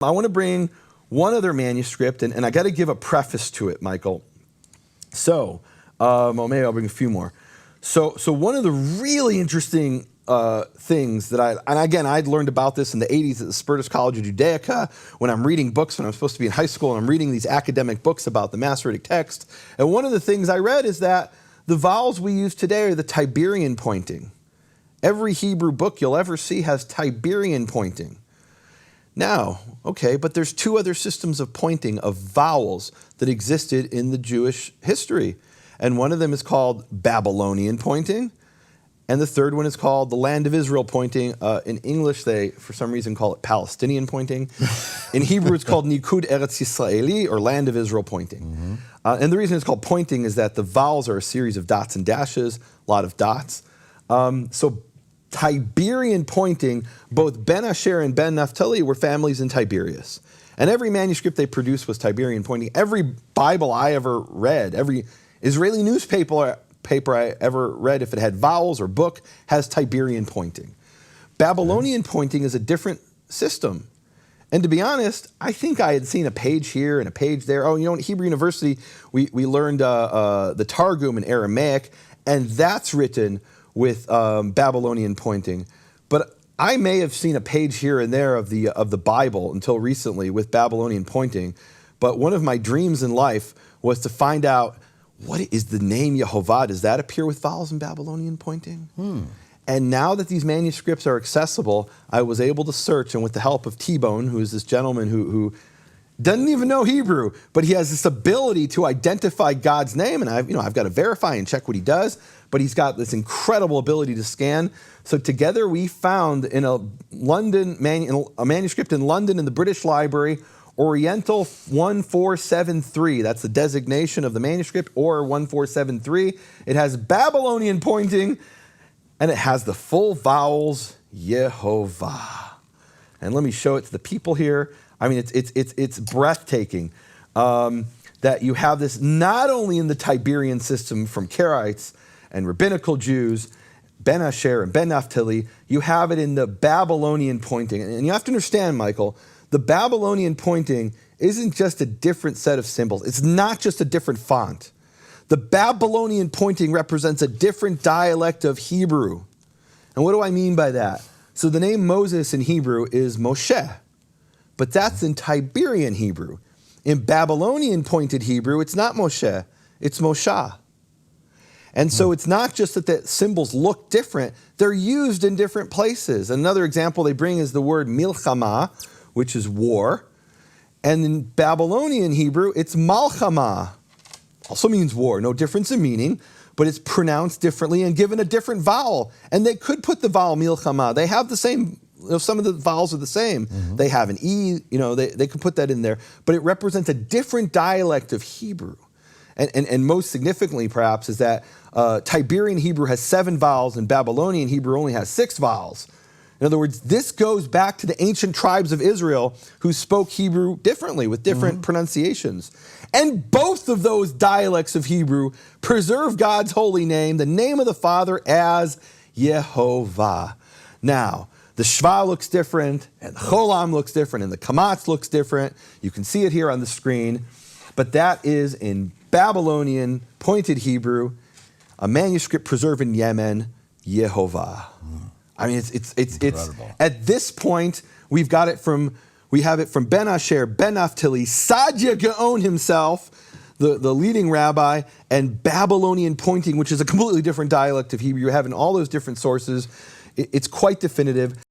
I want to bring one other manuscript, and I got to give a preface to it, Michael. So, well, maybe I'll bring a few more. So one of the really interesting things that I'd learned about this in the 80s at the Spertus College of Judaica when I'm reading books when I'm supposed to be in high school, and I'm reading these academic books about the Masoretic text. And one of the things I read is that the vowels we use today are the Tiberian pointing. Every Hebrew book you'll ever see has Tiberian pointing. Now, okay, but there's two other systems of pointing of vowels that existed in the Jewish history. And one of them is called Babylonian pointing. And the third one is called the Land of Israel pointing. In English, they, for some reason, call it Palestinian pointing. In Hebrew, it's called Nikud Eretz Yisraeli, or Land of Israel pointing. Mm-hmm. And the reason it's called pointing is that the vowels are a series of dots and dashes, a lot of dots. So Tiberian pointing, both Ben Asher and Ben Naphtali were families in Tiberias. And every manuscript they produced was Tiberian pointing. Every Bible I ever read, every Israeli newspaper I ever read, if it had vowels or book, has Tiberian pointing. Babylonian pointing is a different system. And to be honest, I think I had seen a page here and a page there. Oh, at Hebrew University, we learned the Targum in Aramaic, and that's written with Babylonian pointing. But I may have seen a page here and there of the Bible until recently with Babylonian pointing. But one of my dreams in life was to find out, what is the name Yehovah? Does that appear with vowels in Babylonian pointing? And now that these manuscripts are accessible, I was able to search, and with the help of T-Bone, who is this gentleman who doesn't even know Hebrew, but he has this ability to identify God's name, and I've got to verify and check what he does, but he's got this incredible ability to scan. So together we found in a manuscript in London in the British Library, Oriental 1473. That's the designation of the manuscript, or 1473. It has Babylonian pointing, and it has the full vowels Yehovah. And let me show it to the people here. I mean, it's breathtaking that you have this not only in the Tiberian system from Karaites and rabbinical Jews, Ben Asher and Ben Naphtali, you have it in the Babylonian pointing. And you have to understand, Michael, the Babylonian pointing isn't just a different set of symbols. It's not just a different font. The Babylonian pointing represents a different dialect of Hebrew. And what do I mean by that? So the name Moses in Hebrew is Moshe, but that's in Tiberian Hebrew. In Babylonian pointed Hebrew, it's not Moshe, it's Moshe. And so it's not just that the symbols look different, they're used in different places. Another example they bring is the word milchama, which is war. And in Babylonian Hebrew, it's malchama. Also means war, no difference in meaning, but it's pronounced differently and given a different vowel. And they could put the vowel milchama. They have the same, some of the vowels are the same. Mm-hmm. They have an E, they could put that in there, but it represents a different dialect of Hebrew. And most significantly, perhaps, is that Tiberian Hebrew has 7 vowels and Babylonian Hebrew only has 6 vowels. In other words, this goes back to the ancient tribes of Israel who spoke Hebrew differently with different pronunciations. And both of those dialects of Hebrew preserve God's holy name, the name of the Father, as Yehovah. Now, the Shva looks different, and the Cholam looks different, and the Kamatz looks different. You can see it here on the screen. But that is in Babylonian pointed Hebrew, a manuscript preserved in Yemen, Yehovah. I mean, it's at this point we have it from Ben Asher, Ben Naphtali, Sadia Gaon himself, the leading rabbi, and Babylonian pointing, which is a completely different dialect of Hebrew. You have in all those different sources. It's quite definitive.